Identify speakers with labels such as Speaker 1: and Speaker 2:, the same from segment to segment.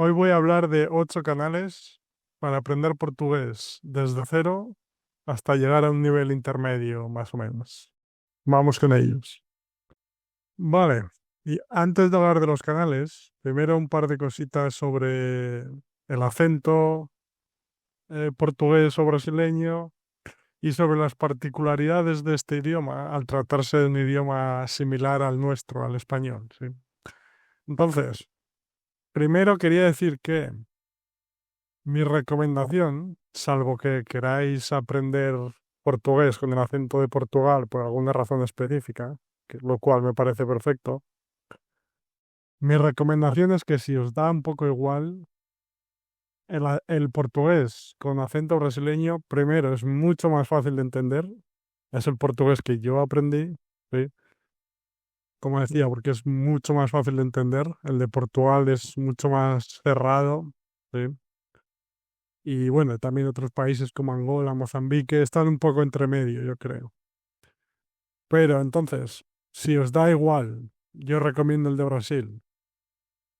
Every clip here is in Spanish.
Speaker 1: Hoy voy a hablar de 8 canales para aprender portugués desde cero hasta llegar a un nivel intermedio, más o menos. Vamos con ellos. Vale, y antes de hablar de los canales, primero un par de cositas sobre el acento portugués o brasileño y sobre las particularidades de este idioma al tratarse de un idioma similar al nuestro, al español, ¿sí? Entonces, primero quería decir que mi recomendación, salvo que queráis aprender portugués con el acento de Portugal por alguna razón específica, lo cual me parece perfecto, mi recomendación es que si os da un poco igual, el portugués con acento brasileño, primero es mucho más fácil de entender, es el portugués que yo aprendí, ¿sí? Como decía, porque es mucho más fácil de entender, el de Portugal es mucho más cerrado, ¿sí? Y bueno, también otros países como Angola, Mozambique, están un poco entre medio, yo creo. Pero entonces, si os da igual, yo recomiendo el de Brasil,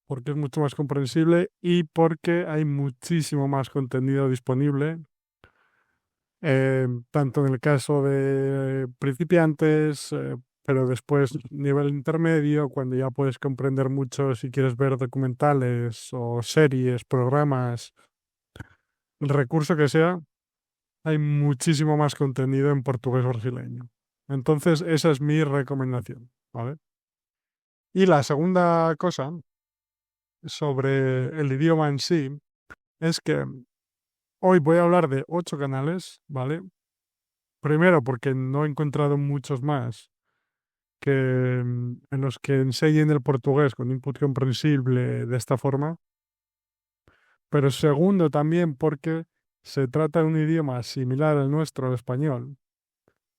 Speaker 1: porque es mucho más comprensible y porque hay muchísimo más contenido disponible, tanto en el caso de principiantes, pero después nivel intermedio, cuando ya puedes comprender mucho si quieres ver documentales o series, programas, el recurso que sea. Hay muchísimo más contenido en portugués brasileño. Entonces, esa es mi recomendación, ¿vale? Y la segunda cosa sobre el idioma en sí es que hoy voy a hablar de 8 canales, ¿vale? Primero porque no he encontrado muchos más que en los que enseñen el portugués con input comprensible de esta forma. Pero segundo también porque se trata de un idioma similar al nuestro, al español.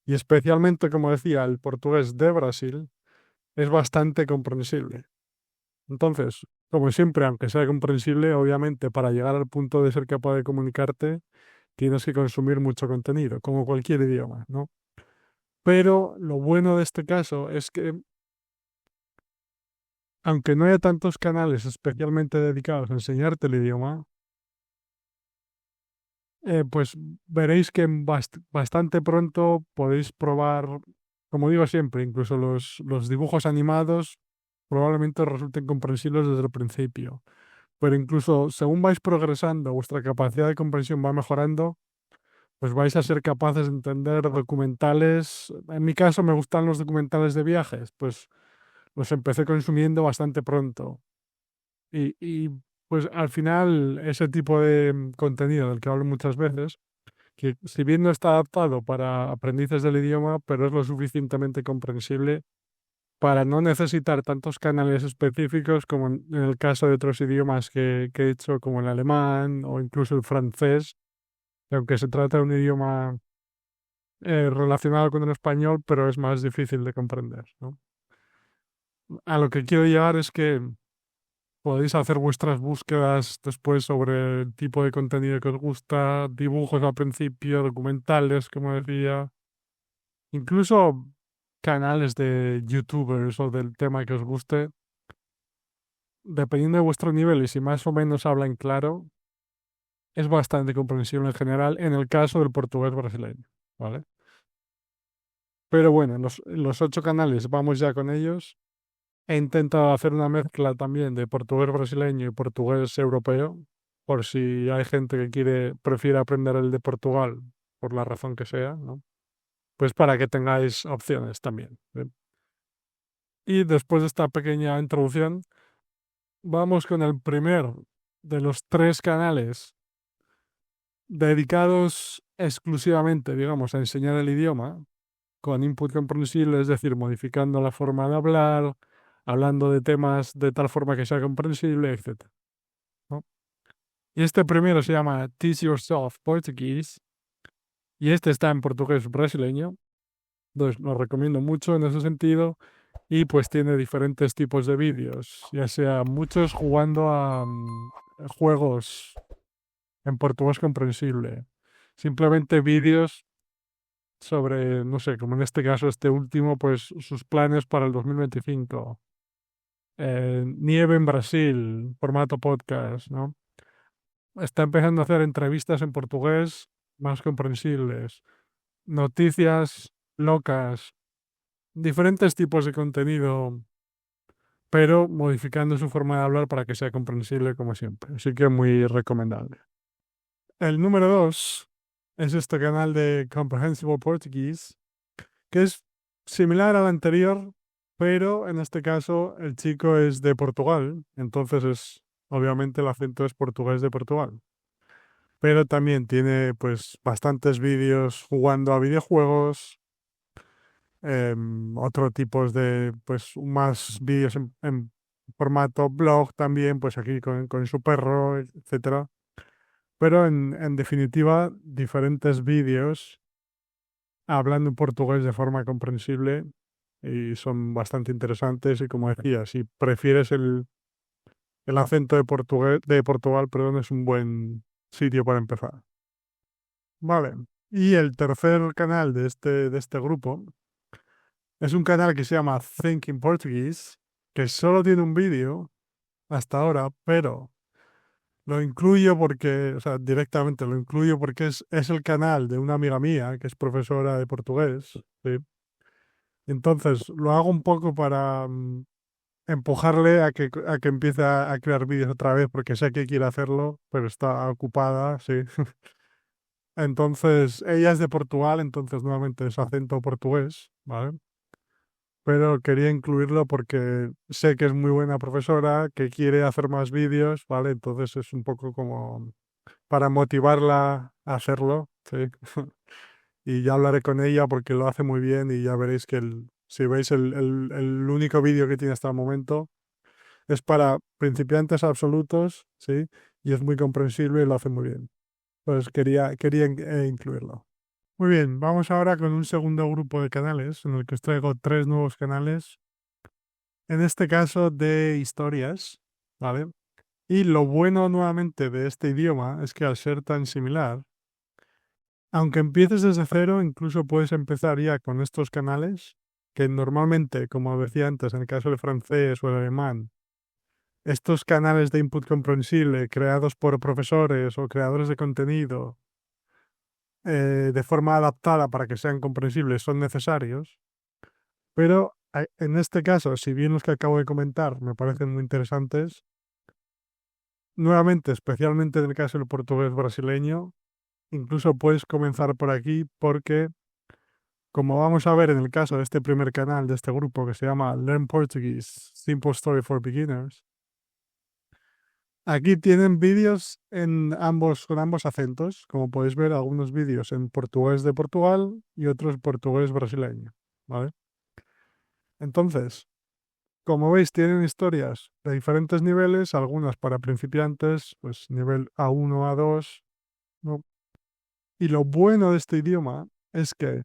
Speaker 1: Y especialmente, como decía, el portugués de Brasil es bastante comprensible. Entonces, como siempre, aunque sea comprensible, obviamente para llegar al punto de ser capaz de comunicarte, tienes que consumir mucho contenido, como cualquier idioma, ¿no? Pero lo bueno de este caso es que, aunque no haya tantos canales especialmente dedicados a enseñarte el idioma, pues veréis que bastante pronto podéis probar, como digo siempre, incluso los dibujos animados probablemente resulten comprensibles desde el principio. Pero incluso según vais progresando, vuestra capacidad de comprensión va mejorando, pues vais a ser capaces de entender documentales. En mi caso me gustan los documentales de viajes, pues los empecé consumiendo bastante pronto. Pues al final ese tipo de contenido del que hablo muchas veces, que si bien no está adaptado para aprendices del idioma, pero es lo suficientemente comprensible para no necesitar tantos canales específicos como en el caso de otros idiomas que he hecho, como el alemán o incluso el francés, que aunque se trata de un idioma relacionado con el español, pero es más difícil de comprender, ¿no? A lo que quiero llegar es que podéis hacer vuestras búsquedas después sobre el tipo de contenido que os gusta, dibujos al principio, documentales, como decía, incluso canales de youtubers o del tema que os guste. Dependiendo de vuestro nivel y si más o menos hablan claro, es bastante comprensible en general en el caso del portugués brasileño, ¿vale? Pero bueno, los 8 canales vamos ya con ellos. He intentado hacer una mezcla también de portugués brasileño y portugués europeo, por si hay gente que prefiere aprender el de Portugal, por la razón que sea, ¿no? Pues para que tengáis opciones también, ¿eh? Y después de esta pequeña introducción, vamos con el primer de los 3 canales dedicados exclusivamente, digamos, a enseñar el idioma con input comprensible, es decir, modificando la forma de hablar, hablando de temas de tal forma que sea comprensible, etc., ¿no? Y este primero se llama Teach Yourself Portuguese y este está en portugués brasileño, entonces lo recomiendo mucho en ese sentido y pues tiene diferentes tipos de vídeos, ya sea muchos jugando a juegos en portugués comprensible, simplemente vídeos sobre, no sé, como en este caso, este último, pues sus planes para el 2025. Nieve en Brasil, formato podcast, ¿no? Está empezando a hacer entrevistas en portugués más comprensibles, noticias locas, diferentes tipos de contenido, pero modificando su forma de hablar para que sea comprensible como siempre. Así que muy recomendable. El número 2 es este canal de Comprehensible Portuguese, que es similar al anterior, pero en este caso el chico es de Portugal, entonces obviamente el acento es portugués de Portugal. Pero también tiene pues bastantes vídeos jugando a videojuegos, otro tipos de pues más vídeos en formato blog también, pues aquí con su perro, etcétera. Pero en definitiva, diferentes vídeos hablando en portugués de forma comprensible y son bastante interesantes y como decía, si prefieres el acento de de Portugal, perdón, es un buen sitio para empezar. Vale. Y el tercer canal de este grupo es un canal que se llama Thinking Portuguese, que solo tiene un vídeo hasta ahora, pero lo incluyo porque, o sea, directamente lo incluyo porque es el canal de una amiga mía que es profesora de portugués, ¿sí? Entonces, lo hago un poco para empujarle a que empiece a crear vídeos otra vez, porque sé que quiere hacerlo, pero está ocupada, sí. Entonces, ella es de Portugal, entonces nuevamente es acento portugués, ¿vale? Pero quería incluirlo porque sé que es muy buena profesora, que quiere hacer más vídeos, ¿vale? Entonces es un poco como para motivarla a hacerlo, sí. Y ya hablaré con ella porque lo hace muy bien y ya veréis que si veis el único vídeo que tiene hasta el momento es para principiantes absolutos, ¿sí? Y es muy comprensible y lo hace muy bien. Pues quería incluirlo. Muy bien, vamos ahora con un segundo grupo de canales en el que os traigo tres nuevos canales, en este caso de historias, ¿vale? Y lo bueno nuevamente de este idioma es que al ser tan similar, aunque empieces desde cero, incluso puedes empezar ya con estos canales, que normalmente, como decía antes, en el caso del francés o el alemán, estos canales de input comprensible creados por profesores o creadores de contenido de forma adaptada para que sean comprensibles son necesarios, pero en este caso, si bien los que acabo de comentar me parecen muy interesantes, nuevamente, especialmente en el caso del portugués brasileño, incluso puedes comenzar por aquí porque, como vamos a ver en el caso de este primer canal de este grupo que se llama Learn Portuguese, Simple Story for Beginners, aquí tienen vídeos con ambos acentos, como podéis ver, algunos vídeos en portugués de Portugal y otros portugués brasileño, ¿vale? Entonces, como veis, tienen historias de diferentes niveles, algunas para principiantes, pues nivel A1, A2, ¿no? Y lo bueno de este idioma es que,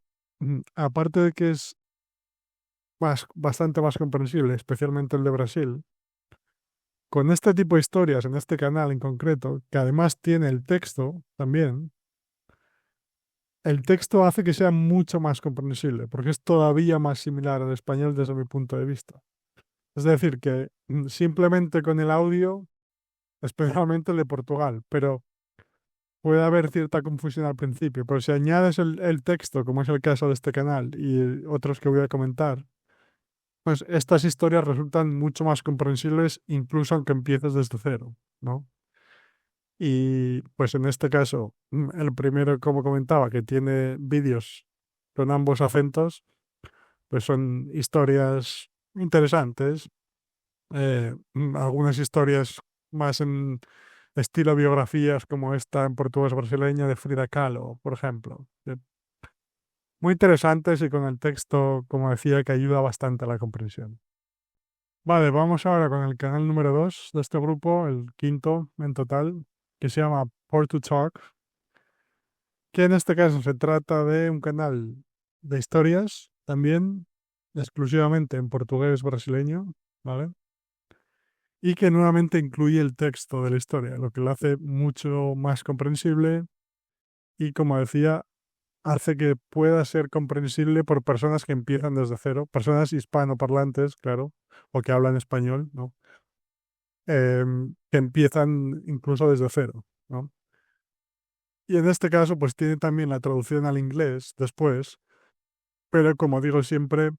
Speaker 1: aparte de que es bastante más comprensible, especialmente el de Brasil, con este tipo de historias en este canal en concreto, que además tiene el texto también, el texto hace que sea mucho más comprensible, porque es todavía más similar al español desde mi punto de vista. Es decir, que simplemente con el audio, especialmente el de Portugal, pero puede haber cierta confusión al principio, pero si añades el texto, como es el caso de este canal y otros que voy a comentar, pues estas historias resultan mucho más comprensibles incluso aunque empieces desde cero, ¿no? Y pues en este caso, el primero, como comentaba, que tiene vídeos con ambos acentos, pues son historias interesantes, algunas historias más en estilo biografías como esta en portugués brasileña de Frida Kahlo, por ejemplo. Muy interesantes y con el texto, como decía, que ayuda bastante a la comprensión. Vale, vamos ahora con el canal número 2 de este grupo, el quinto en total, que se llama Talk, que en este caso se trata de un canal de historias, también exclusivamente en portugués brasileño, ¿vale? Y que nuevamente incluye el texto de la historia, lo que lo hace mucho más comprensible y, como decía, hace que pueda ser comprensible por personas que empiezan desde cero, personas hispanoparlantes, claro, o que hablan español, ¿no? Que empiezan incluso desde cero, ¿no? Y en este caso, pues tiene también la traducción al inglés después, pero como digo siempre,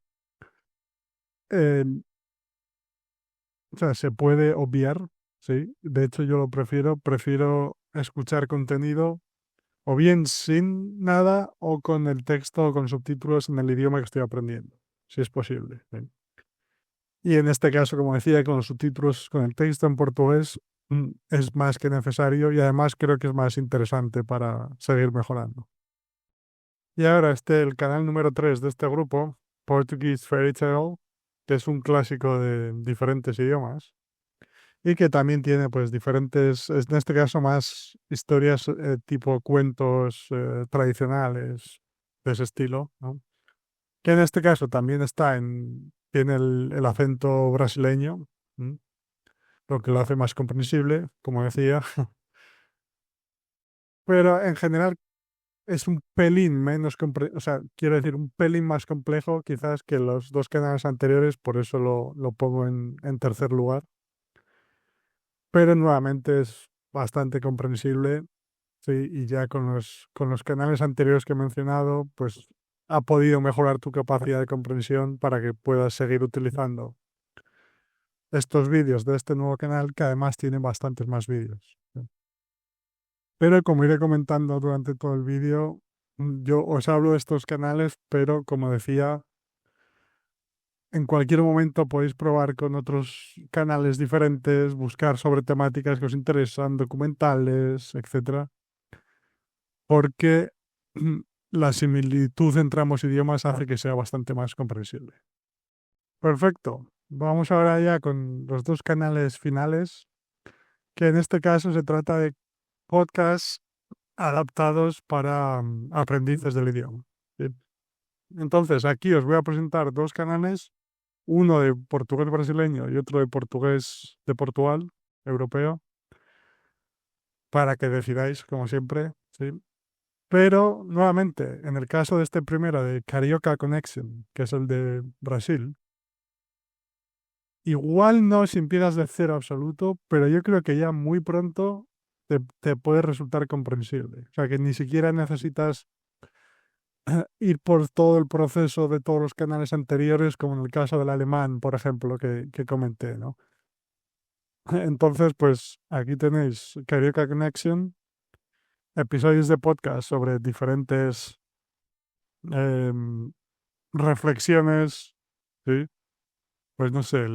Speaker 1: eh, o sea, se puede obviar, ¿sí? De hecho, yo lo prefiero escuchar contenido o bien sin nada o con el texto o con subtítulos en el idioma que estoy aprendiendo, si es posible. ¿Sí? Y en este caso, como decía, con los subtítulos, con el texto en portugués, es más que necesario y además creo que es más interesante para seguir mejorando. Y ahora el canal número 3 de este grupo, Portuguese Fairy Tale, que es un clásico de diferentes idiomas y que también tiene pues diferentes, en este caso más historias tipo cuentos tradicionales de ese estilo, ¿no? Que en este caso también tiene el acento brasileño, ¿m? Lo que lo hace más comprensible, como decía, pero en general es un pelín menos, o sea, quiero decir, un pelín más complejo quizás que los dos canales anteriores, por eso lo pongo en tercer lugar, pero nuevamente es bastante comprensible, sí, y ya con los canales anteriores que he mencionado, pues ha podido mejorar tu capacidad de comprensión para que puedas seguir utilizando estos vídeos de este nuevo canal, que además tiene bastantes más vídeos. ¿Sí? Pero como iré comentando durante todo el vídeo, yo os hablo de estos canales, pero como decía, en cualquier momento podéis probar con otros canales diferentes, buscar sobre temáticas que os interesan, documentales, etcétera, porque la similitud entre ambos idiomas hace que sea bastante más comprensible. Perfecto. Vamos ahora ya con los dos canales finales, que en este caso se trata de podcasts adaptados para aprendices del idioma. ¿Sí? Entonces, aquí os voy a presentar dos canales, uno de portugués brasileño y otro de portugués de Portugal, europeo, para que decidáis, como siempre. ¿Sí? Pero, nuevamente, en el caso de este primero, de Carioca Connection, que es el de Brasil, igual no si empiezas de cero absoluto, pero yo creo que ya muy pronto te puede resultar comprensible. O sea, que ni siquiera necesitas ir por todo el proceso de todos los canales anteriores, como en el caso del alemán, por ejemplo, que comenté, ¿no? Entonces, pues aquí tenéis Carioca Connection, episodios de podcast sobre diferentes em, reflexiones, ¿sí? Pues no sé,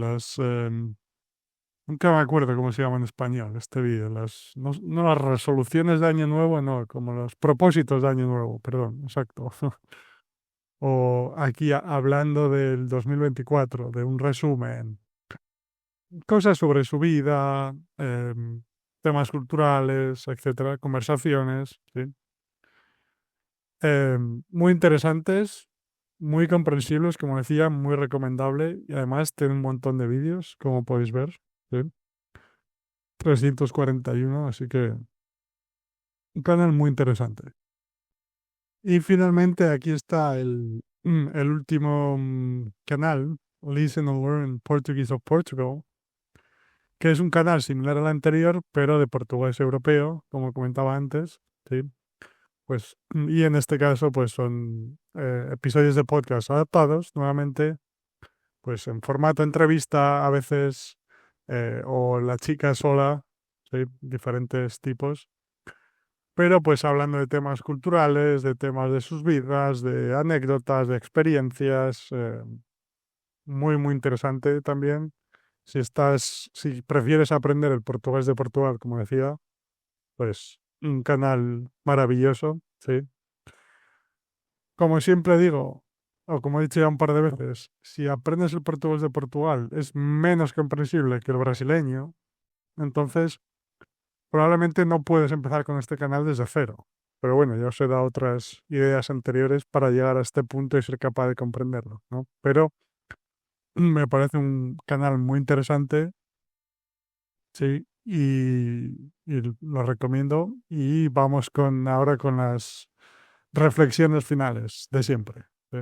Speaker 1: nunca me acuerdo cómo se llama en español este vídeo, no las resoluciones de Año Nuevo, no, como los propósitos de Año Nuevo, perdón, exacto. O aquí hablando del 2024, de un resumen, cosas sobre su vida, temas culturales, etcétera, conversaciones, ¿sí? Muy interesantes, muy comprensibles, como decía, muy recomendable y además tiene un montón de vídeos, como podéis ver, ¿sí? 341, así que un canal muy interesante. Y finalmente aquí está el último canal, Listen and Learn Portuguese of Portugal, que es un canal similar al anterior, pero de portugués europeo, como comentaba antes, ¿sí? Pues, y en este caso, pues son episodios de podcast adaptados, nuevamente, pues en formato entrevista a veces, o la chica sola, ¿sí? Diferentes tipos, pero pues hablando de temas culturales, de temas de sus vidas, de anécdotas, de experiencias, muy, muy interesante también. Si prefieres aprender el portugués de Portugal, como decía, pues un canal maravilloso, sí. Como siempre digo, o como he dicho ya un par de veces, si aprendes el portugués de Portugal es menos comprensible que el brasileño, entonces probablemente no puedes empezar con este canal desde cero. Pero bueno, ya os he dado otras ideas anteriores para llegar a este punto y ser capaz de comprenderlo, ¿no? Pero me parece un canal muy interesante, sí, y lo recomiendo. Y vamos ahora con las reflexiones finales de siempre. ¿Sí?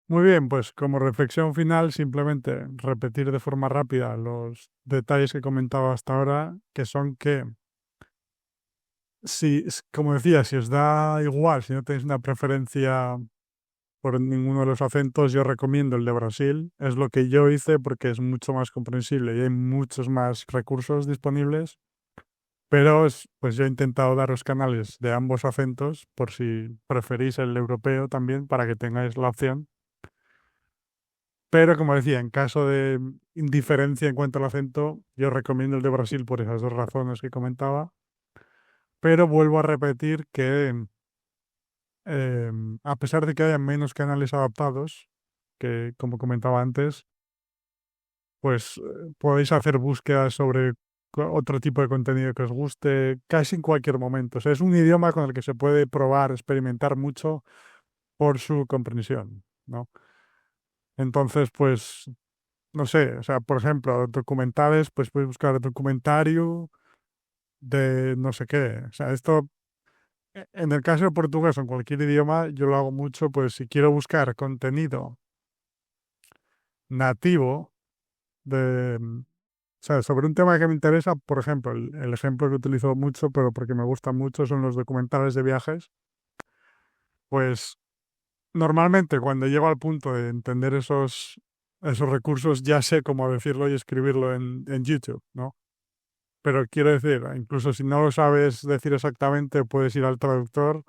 Speaker 1: Muy bien, pues como reflexión final, simplemente repetir de forma rápida los detalles que he comentado hasta ahora, que son que, si, como decía, si os da igual, si no tenéis una preferencia por ninguno de los acentos, yo recomiendo el de Brasil. Es lo que yo hice porque es mucho más comprensible y hay muchos más recursos disponibles. Pero pues yo he intentado daros canales de ambos acentos por si preferís el europeo también para que tengáis la opción. Pero como decía, en caso de indiferencia en cuanto al acento, yo recomiendo el de Brasil por esas dos razones que comentaba. Pero vuelvo a repetir que a pesar de que haya menos canales adaptados, que como comentaba antes, pues podéis hacer búsquedas sobre otro tipo de contenido que os guste casi en cualquier momento. O sea, es un idioma con el que se puede probar, experimentar mucho por su comprensión, ¿no? Entonces, pues, no sé, o sea, por ejemplo, documentales, pues puedes buscar documentario de no sé qué. O sea, esto, en el caso de portugués o en cualquier idioma, yo lo hago mucho, pues si quiero buscar contenido nativo de, o sea, sobre un tema que me interesa, por ejemplo, el ejemplo que utilizo mucho, pero porque me gusta mucho, son los documentales de viajes. Pues normalmente cuando llego al punto de entender esos recursos, ya sé cómo decirlo y escribirlo en YouTube, ¿no? Pero quiero decir, incluso si no lo sabes decir exactamente, puedes ir al traductor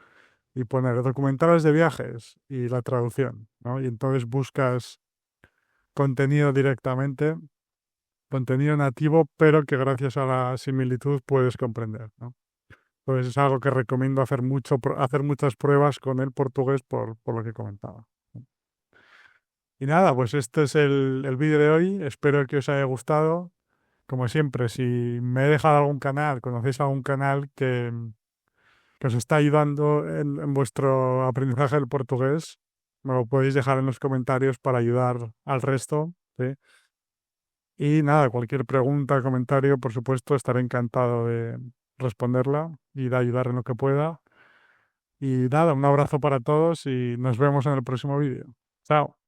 Speaker 1: y poner documentales de viajes y la traducción, ¿no? Y entonces buscas contenido directamente, contenido nativo, pero que gracias a la similitud puedes comprender, ¿no? Pues es algo que recomiendo hacer mucho, hacer muchas pruebas con el portugués por lo que comentaba. Y nada, pues este es el vídeo de hoy. Espero que os haya gustado. Como siempre, si me he dejado algún canal, conocéis algún canal que os está ayudando en vuestro aprendizaje del portugués, me lo podéis dejar en los comentarios para ayudar al resto. ¿Sí? Y nada, cualquier pregunta, comentario, por supuesto, estaré encantado de responderla y de ayudar en lo que pueda. Y nada, un abrazo para todos y nos vemos en el próximo vídeo. Chao.